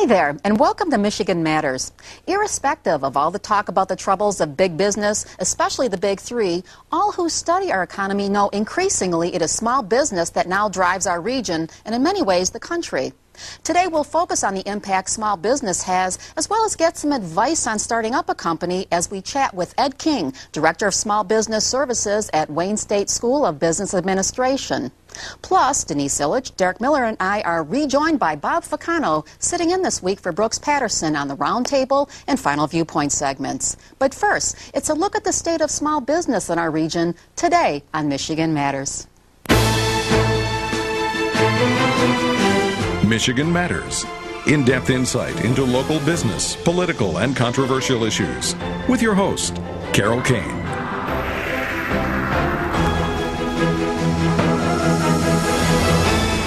Hi there, and welcome to Michigan Matters. Irrespective of all the talk about the troubles of big business, especially the big three, all who study our economy know increasingly it is small business that now drives our region and in many ways the country. Today we'll focus on the impact small business has, as well as get some advice on starting up a company as we chat with Ed King, Director of Small Business Services at Wayne State School of Business Administration. Plus, Denise Illich, Derek Miller, and I are rejoined by Bob Ficano, sitting in this week for Brooks Patterson on the Roundtable and Final Viewpoint segments. But first, it's a look at the state of small business in our region today on Michigan Matters. Michigan Matters. In-depth insight into local business, political, and controversial issues. With your host, Carol Kane.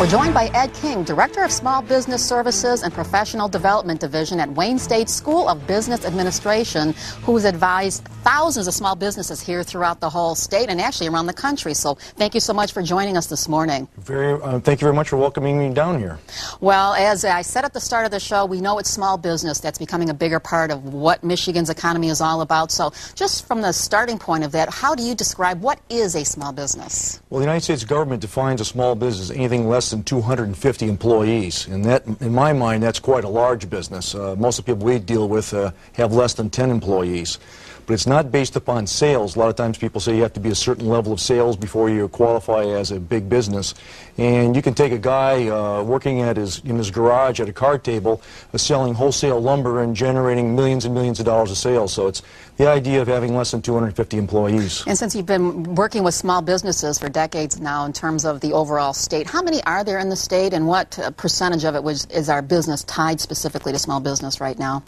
We're joined by Ed King, Director of Small Business Services and Professional Development Division at Wayne State School of Business Administration, who's advised thousands of small businesses here throughout the whole state and actually around the country. So thank you so much for joining us this morning. Thank you very much for welcoming me down here. Well, as I said at the start of the show, we know it's small business that's becoming a bigger part of what Michigan's economy is all about. So just from the starting point of that, how do you describe what is a small business? Well, the United States government defines a small business as anything less than 250 employees, and that, in my mind, that's quite a large business. Most of the people we deal with have less than 10 employees. But it's not based upon sales. A lot of times people say you have to be a certain level of sales before you qualify as a big business. And you can take a guy working in his garage at a card table, selling wholesale lumber and generating millions and millions of dollars of sales. So it's the idea of having less than 250 employees. And since you've been working with small businesses for decades now in terms of the overall state, how many are there in the state, and what percentage of it is our business tied specifically to small business right now?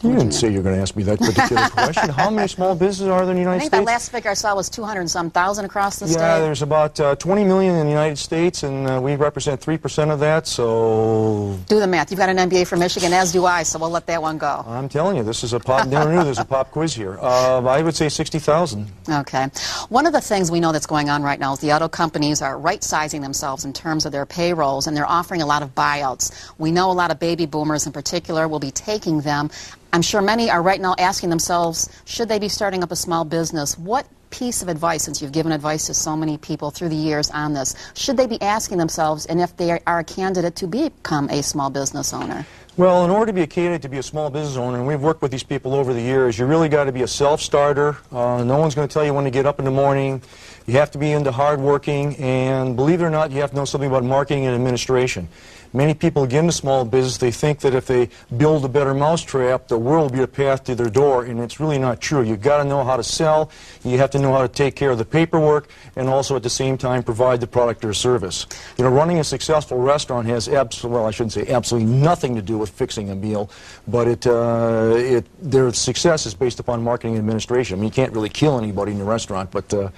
You didn't say you were going to ask me that particular question. How many small businesses are there in the United States? I think the last figure I saw was 200-some thousand across the state. Yeah, there's about 20 million in the United States, and we represent 3% of that, so... Do the math. You've got an MBA from Michigan, as do I, so we'll let that one go. I'm telling you, this is a pop... Never knew there's a pop quiz here. I would say 60,000. Okay. One of the things we know that's going on right now is the auto companies are right-sizing themselves in terms of their payrolls, and they're offering a lot of buyouts. We know a lot of baby boomers in particular will be taking them. I'm sure many are right now asking themselves, should they be starting up a small business? What piece of advice, since you've given advice to so many people through the years on this, should they be asking themselves, and if they are a candidate to become a small business owner? Well, in order to be a candidate to be a small business owner, and we've worked with these people over the years, you really got to be a self-starter. No one's going to tell you when to get up in the morning. You have to be into hard working, and believe it or not, you have to know something about marketing and administration. Many people get into small business, they think that if they build a better mousetrap, the world will be a path to their door, and it's really not true. You've got to know how to sell, you have to know how to take care of the paperwork, and also at the same time provide the product or service. You know, running a successful restaurant has well, I shouldn't say absolutely nothing to do with fixing a meal, but their success is based upon marketing and administration. I mean, you can't really kill anybody in a restaurant, but...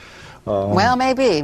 well, maybe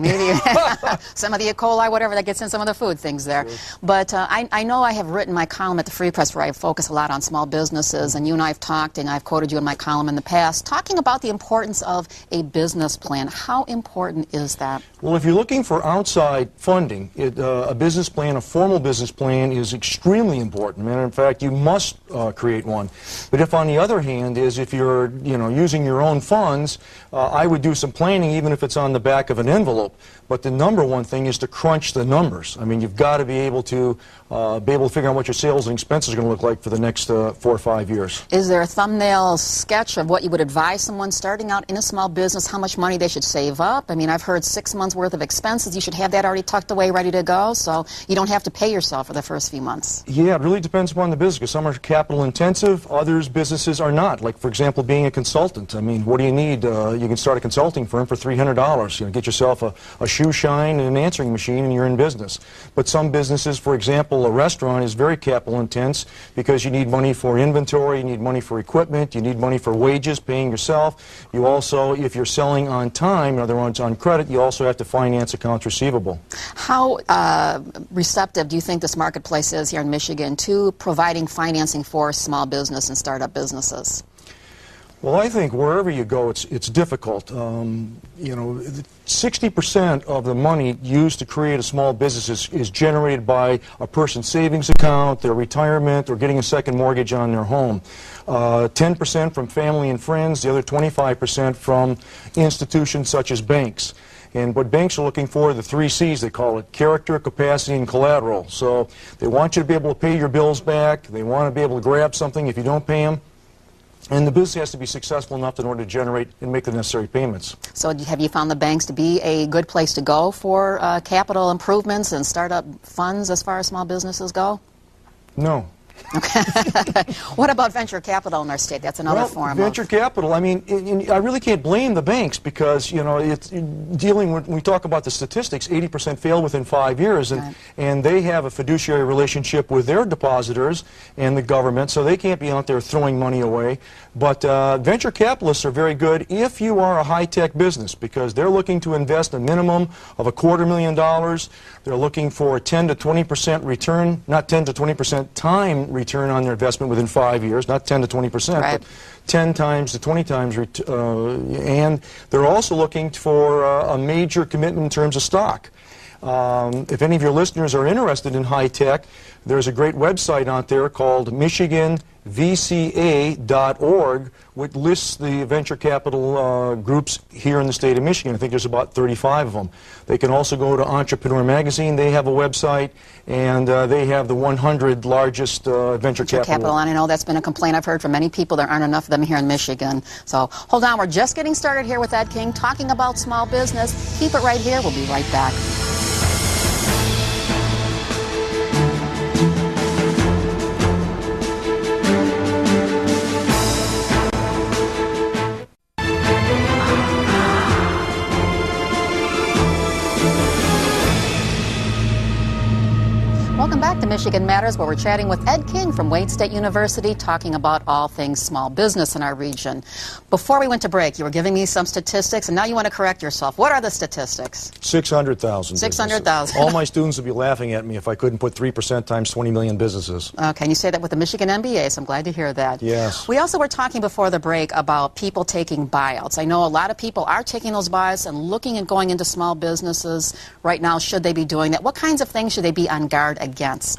some of the E. coli, whatever that gets in some of the food things there. Sure. But I know I have written my column at the Free Press where I focus a lot on small businesses, and you and I have talked, and I've quoted you in my column in the past, talking about the importance of a business plan. How important is that? Well, if you're looking for outside funding, a business plan, a formal business plan, is extremely important. And in fact, you must create one. But if, on the other hand, if you're using your own funds, I would do some planning, even if it's on the back of an envelope. But the number one thing is to crunch the numbers. I mean, you've got to be able to figure out what your sales and expenses are going to look like for the next 4 or 5 years. Is there a thumbnail sketch of what you would advise someone starting out in a small business, how much money they should save up? I mean, I've heard 6 months worth of expenses. You should have that already tucked away, ready to go, so you don't have to pay yourself for the first few months. Yeah, it really depends upon the business, because some are capital intensive, others businesses are not. Like, for example, being a consultant. I mean, what do you need? You can start a consulting firm for $300. Get yourself a shoe shine and an answering machine, and you're in business. But some businesses, for example, a restaurant is very capital intense, because you need money for inventory, you need money for equipment, you need money for wages, paying yourself. You also, if you're selling on time, in other words, on credit, you also have to finance accounts receivable. How receptive do you think this marketplace is here in Michigan to providing financing for small business and startup businesses? Well, I think wherever you go, it's difficult. 60% of the money used to create a small business is generated by a person's savings account, their retirement, or getting a second mortgage on their home. 10% from family and friends, the other 25% from institutions such as banks. And what banks are looking for are the 3 C's, they call it: character, capacity, and collateral. So they want you to be able to pay your bills back. They want to be able to grab something if you don't pay them. And the business has to be successful enough in order to generate and make the necessary payments. So have you found the banks to be a good place to go for capital improvements and startup funds as far as small businesses go? No. Okay. What about venture capital in our state? That's another form venture capital, I mean, I really can't blame the banks because, it's dealing with, when we talk about the statistics, 80% fail within 5 years, and they have a fiduciary relationship with their depositors and the government, so they can't be out there throwing money away. But venture capitalists are very good if you are a high-tech business, because they're looking to invest a minimum of $250,000. They're looking for a 10 to 20% return, not 10 to 20% time return on their investment within 5 years, not 10 to 20%, right, but 10 times to 20 times. And they're also looking for a major commitment in terms of stock. If any of your listeners are interested in high tech, there's a great website out there called MichiganVCA.org, which lists the venture capital groups here in the state of Michigan. I think there's about 35 of them. They can also go to Entrepreneur Magazine. They have a website, and they have the 100 largest venture capital. And I know that's been a complaint I've heard from many people. There aren't enough of them here in Michigan. So hold on, we're just getting started here with Ed King, talking about small business. Keep it right here. We'll be right back. Welcome back to Michigan Matters, where we're chatting with Ed King from Wayne State University, talking about all things small business in our region. Before we went to break, you were giving me some statistics, and now you want to correct yourself. What are the statistics? 600,000. 600,000. All my students would be laughing at me if I couldn't put 3% times 20 million businesses. Okay, and you say that with the Michigan MBA, so I'm glad to hear that. Yes. We also were talking before the break about people taking buyouts. I know a lot of people are taking those buyouts and looking at going into small businesses right now. Should they be doing that? What kinds of things should they be on guard against?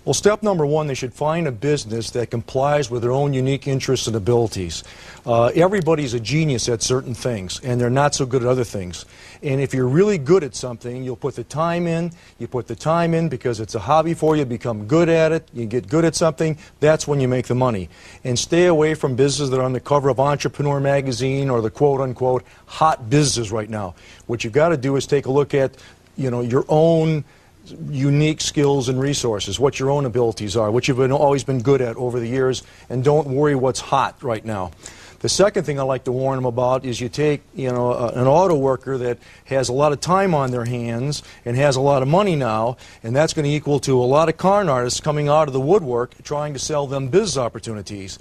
Well, step number one, they should find a business that complies with their own unique interests and abilities. Everybody's a genius at certain things, and they're not so good at other things. And if you're really good at something, you'll put the time in. You put the time in because it's a hobby for you, become good at it, you get good at something, that's when you make the money. And stay away from businesses that are on the cover of Entrepreneur Magazine or the quote-unquote hot businesses right now. What you've got to do is take a look at, your own unique skills and resources, what your own abilities are, what you've always been good at over the years, and don't worry what's hot right now. The second thing I like to warn them about is you take, an auto worker that has a lot of time on their hands and has a lot of money now, and that's going to equal to a lot of con artists coming out of the woodwork trying to sell them business opportunities.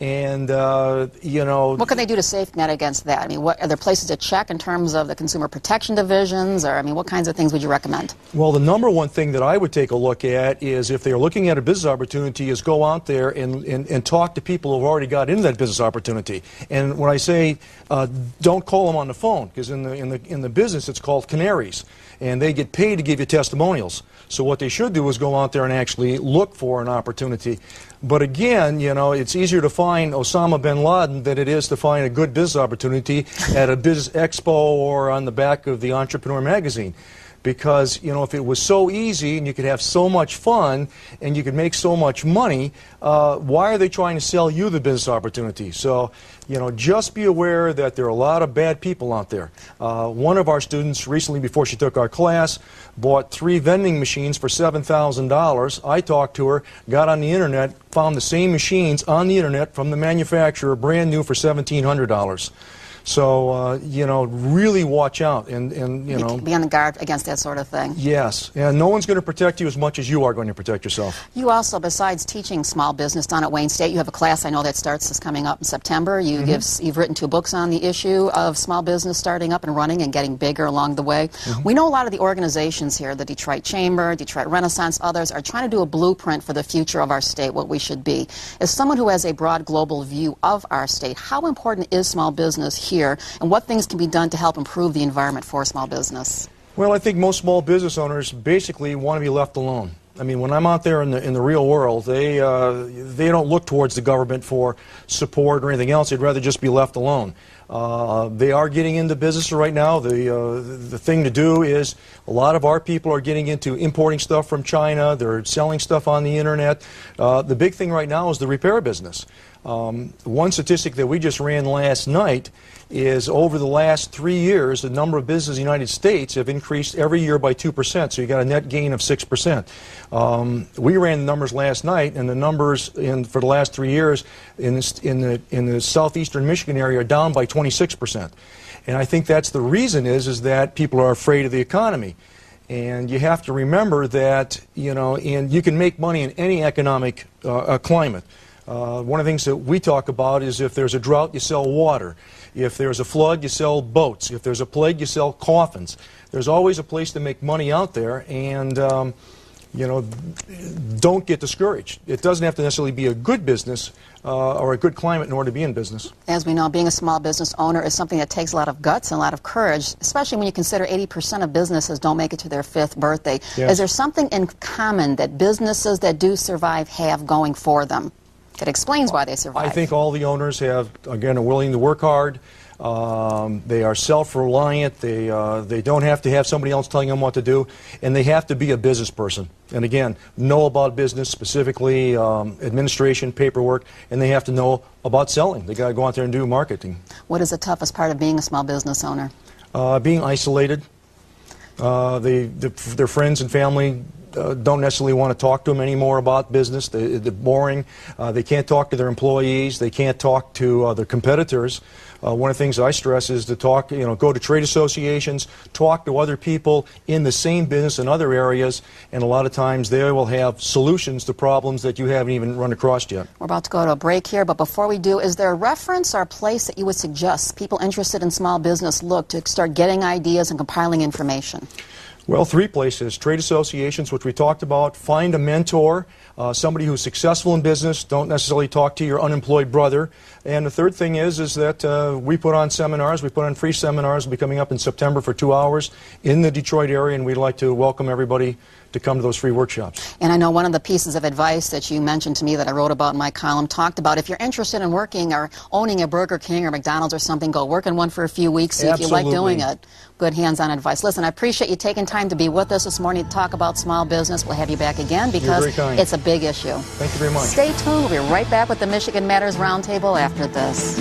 And, what can they do to safeguard net against that? I mean, what are there places to check in terms of the consumer protection divisions, or, what kinds of things would you recommend? Well, the number one thing that I would take a look at is, if they're looking at a business opportunity, is go out there and talk to people who've already got into that business opportunity. And when I say don't call them on the phone, because in the business it's called canaries, and they get paid to give you testimonials. So what they should do is go out there and actually look for an opportunity. But again, it's easier to find Osama bin Laden than it is to find a good business opportunity at a business expo or on the back of the Entrepreneur Magazine. Because, if it was so easy and you could have so much fun and you could make so much money, why are they trying to sell you the business opportunity? So, just be aware that there are a lot of bad people out there. One of our students recently, before she took our class, bought 3 vending machines for $7,000. I talked to her, got on the internet, found the same machines on the internet from the manufacturer, brand new, for $1,700. So, you know, really watch out and you know. Be on the guard against that sort of thing. Yes, and no one's going to protect you as much as you are going to protect yourself. You also, besides teaching small business down at Wayne State, you have a class I know that starts this coming up in September. You've written 2 books on the issue of small business starting up and running and getting bigger along the way. We know a lot of the organizations here, the Detroit Chamber, Detroit Renaissance, others, are trying to do a blueprint for the future of our state, what we should be. As someone who has a broad global view of our state, how important is small business here, and what things can be done to help improve the environment for small business? Well, I think most small business owners basically want to be left alone. I mean, when I'm out there in the real world, they don't look towards the government for support or anything else. They'd rather just be left alone. They are getting into business right now. The thing to do is a lot of our people are getting into importing stuff from China. They're selling stuff on the internet. The big thing right now is the repair business. One statistic that we just ran last night is over the last 3 years, the number of businesses in the United States have increased every year by 2%, so you got a net gain of 6%. We ran the numbers last night, and the numbers for the last 3 years in the southeastern Michigan area are down by 26%. And I think that's the reason is that people are afraid of the economy. And you have to remember that, you know, and you can make money in any economic climate. One of the things that we talk about is if there's a drought, you sell water. If there's a flood, you sell boats. If there's a plague, you sell coffins. There's always a place to make money out there, and you know, don't get discouraged. It doesn't have to necessarily be a good business or a good climate in order to be in business. As we know, being a small business owner is something that takes a lot of guts and a lot of courage, especially when you consider 80% of businesses don't make it to their 5th birthday. Yes. Is there something in common that businesses that do survive have going for them that explains why they survive? I think all the owners have, again, are willing to work hard. They are self-reliant. They don't have to have somebody else telling them what to do, and they have to be a business person. And again, know about business, specifically administration, paperwork, and they have to know about selling. They got to go out there and do marketing. What is the toughest part of being a small business owner? Being isolated. Their friends and family don't necessarily want to talk to them anymore about business. They're boring. They can't talk to their employees. They can't talk to their competitors. One of the things I stress is to talk, you know, go to trade associations, talk to other people in the same business in other areas, and a lot of times they will have solutions to problems that you haven't even run across yet. We're about to go to a break here, but before we do, is there a reference or a place that you would suggest people interested in small business look to start getting ideas and compiling information? Well, 3 places. Trade associations, which we talked about. Find a mentor, somebody who's successful in business. Don't necessarily talk to your unemployed brother. And the third thing is that we put on seminars. We put on free seminars. We'll be coming up in September for 2 hours in the Detroit area, and we'd like to welcome everybody to come to those free workshops. And I know one of the pieces of advice that you mentioned to me that I wrote about in my column talked about if you're interested in working or owning a Burger King or McDonald's or something, go work in one for a few weeks, see if you like doing it. Good hands-on advice. Listen, I appreciate you taking time to be with us this morning to talk about small business. We'll have you back again because it's a big issue. Thank you very much. Stay tuned. We'll be right back with the Michigan Matters Roundtable after this.